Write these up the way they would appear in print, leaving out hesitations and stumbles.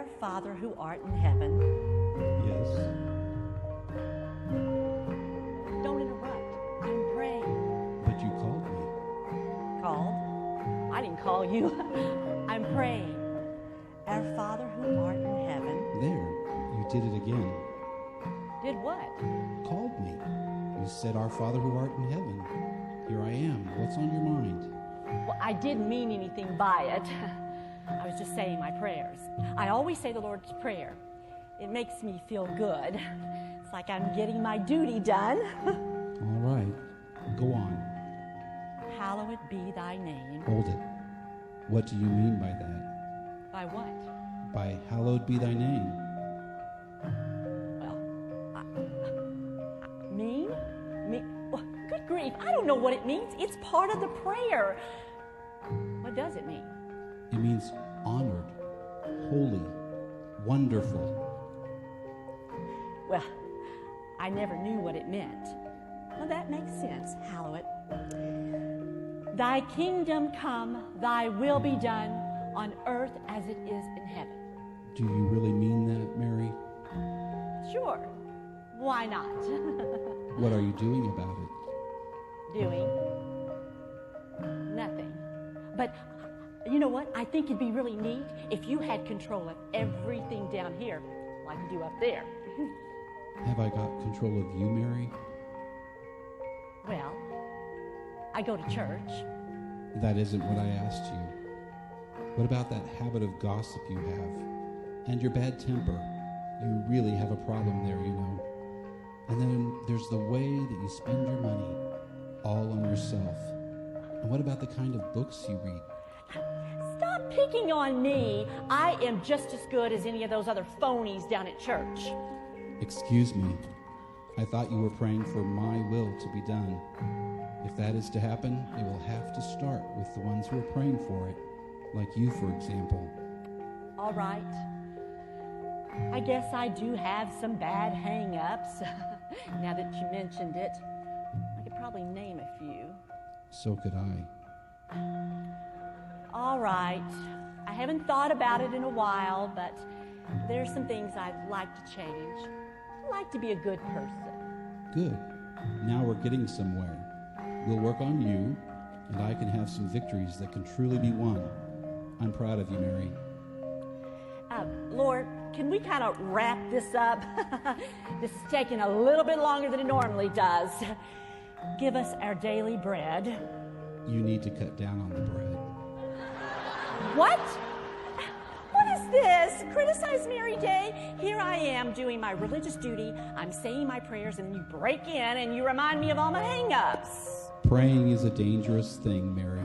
Our Father who art in heaven. Yes. Don't interrupt. I'm praying. But you called me. Called? I didn't call you. I'm praying. Our Father who art in heaven. There, you did it again. Did what? Called me. You said, Our Father who art in heaven. Here I am. What's on your mind? Well, I didn't mean anything by it. I was just saying my prayers. I always say the Lord's Prayer. It makes me feel good. It's like I'm getting my duty done. All right. Go on. Hallowed be thy name. Hold it. What do you mean by that? By what? By hallowed be thy name. Well, mean? Well, good grief, I don't know what it means. It's part of the prayer. What does it mean? It means honored, holy, wonderful. Well, I never knew what it meant. Well, that makes sense. Hallow it. Thy kingdom come, thy will be done on earth as it is in heaven. Do you really mean that, Mary? Sure. Why not? What are you doing about it? Doing nothing. But you know what? I think it'd be really neat if you had control of everything down here like you do up there. Have I got control of you, Mary? Well, I go to church. That isn't what I asked you. What about that habit of gossip you have? And your bad temper? You really have a problem there, you know. And then there's the way that you spend your money, all on yourself. And what about the kind of books you read? Stop picking on me. I am just as good as any of those other phonies down at church. Excuse me. I thought you were praying for my will to be done. If that is to happen, it will have to start with the ones who are praying for it, like you, for example. All right. I guess I do have some bad hang-ups. Now that you mentioned it, I could probably name a few. So could I. All right. I haven't thought about it in a while, but there's some things I'd like to change. I'd like to be a good person. Good. Now we're getting somewhere. We'll work on you, and I can have some victories that can truly be won. I'm proud of you, Mary. Lord, can we kind of wrap this up? This is taking a little bit longer than it normally does. Give us our daily bread. You need to cut down on the bread. What? What is this? Criticize Mary Day? Here I am doing my religious duty. I'm saying my prayers, and you break in and you remind me of all my hang-ups. Praying is a dangerous thing, Mary.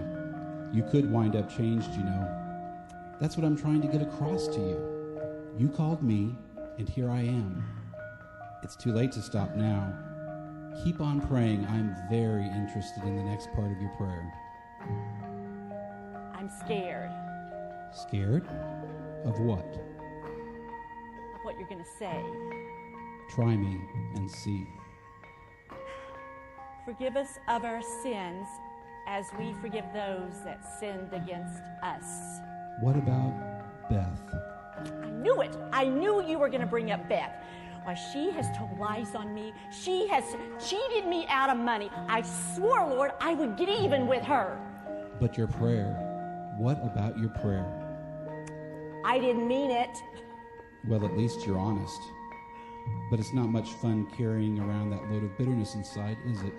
You could wind up changed, you know. That's what I'm trying to get across to you. You called me, and here I am. It's too late to stop now. Keep on praying. I'm very interested in the next part of your prayer. I'm scared Scared? Of what? of what you're going to say. Try me and see. Forgive us of our sins as we forgive those that sinned against us. What about Beth? I knew it. I knew you were going to bring up Beth. Why, she has told lies on me. She has cheated me out of money. I swore, Lord, I would get even with her. But your prayer. What about your prayer? I didn't mean it. Well, at least you're honest. But it's not much fun carrying around that load of bitterness inside, is it?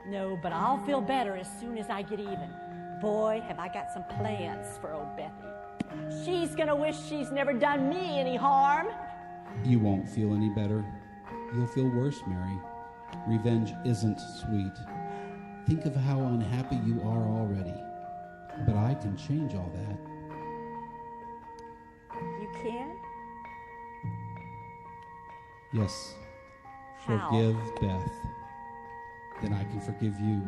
No, but I'll feel better as soon as I get even. Boy, have I got some plans for old Bethy. She's going to wish she's never done me any harm. You won't feel any better. You'll feel worse, Mary. Revenge isn't sweet. Think of how unhappy you are already. But I can change all that. You can? Yes. How? Forgive Beth. Then I can forgive you.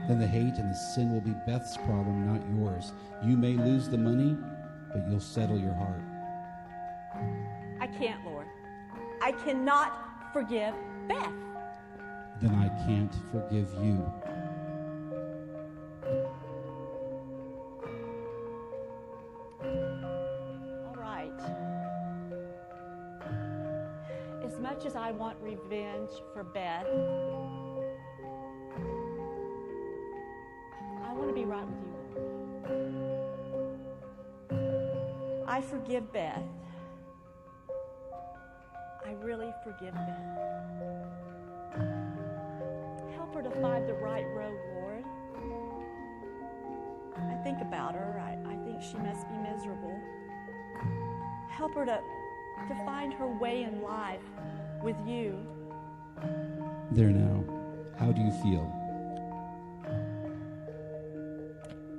Then the hate and the sin will be Beth's problem, not yours. You may lose the money, but you'll settle your heart. I can't, Lord. I cannot forgive Beth. Then I can't forgive you. All right. as much as I want revenge for Beth, I want to be right with you, Lord. I forgive Beth. I really forgive Beth. Help her to find the right road, Lord. I think about her. I think she must be miserable. Help her to find her way in life with you. There now. How do you feel?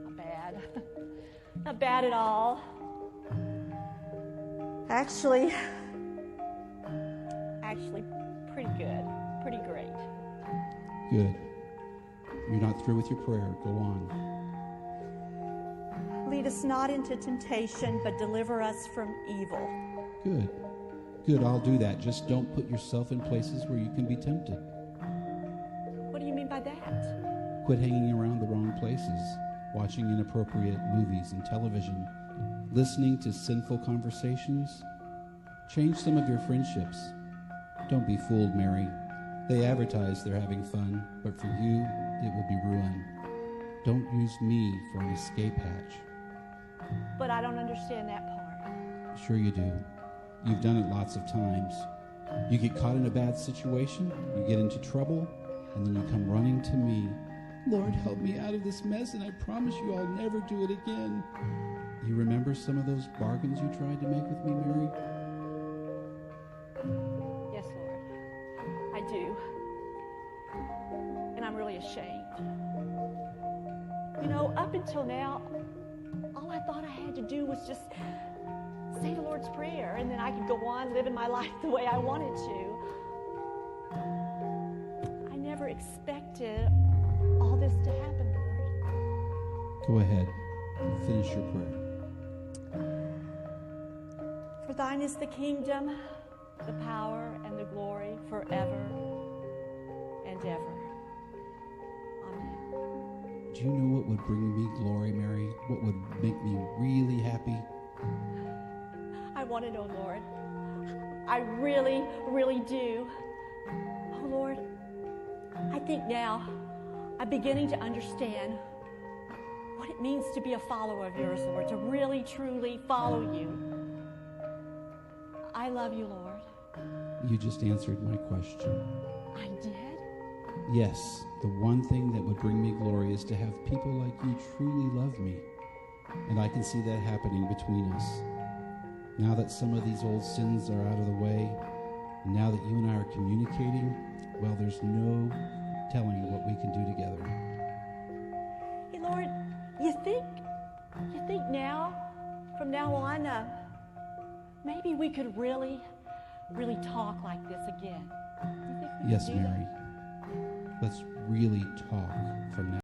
Not bad. Not bad at all. Actually, pretty good. Pretty great. Good. You're not through with your prayer. Go on. Lead us not into temptation, but deliver us from evil. Good. Good, I'll do that. Just don't put yourself in places where you can be tempted. What do you mean by that? Quit hanging around the wrong places, watching inappropriate movies and television, listening to sinful conversations. Change some of your friendships. Don't be fooled, Mary. They advertise they're having fun, but for you, it will be ruin. Don't use me for an escape hatch. But I don't understand that part. Sure you do. You've done it lots of times. You get caught in a bad situation, you get into trouble, and then you come running to me. Lord, help me out of this mess, and I promise you I'll never do it again. You remember some of those bargains you tried to make with me, Mary? Yes, Lord. I do. And I'm really ashamed. You know, up until now, all I thought I had to do was just say the Lord's Prayer, and then I could go on living my life the way I wanted to. I never expected all this to happen, Lord. Go ahead. Finish your prayer. For thine is the kingdom, the power, and the glory forever and ever. Amen. Do you know what would bring me glory, Mary? What would make me really happy? I want to know, Lord. I really, really do. Oh, Lord, I think now I'm beginning to understand what it means to be a follower of yours, Lord, to really, truly follow you. I love you, Lord. You just answered my question. I did? Yes, the one thing that would bring me glory is to have people like you truly love me. And I can see that happening between us. Now that some of these old sins are out of the way, and now that you and I are communicating, well, there's no telling what we can do together. Hey, Lord, you think now, from now on, maybe we could really talk like this again? You think we Yes, could do that? Mary. Let's really talk from now.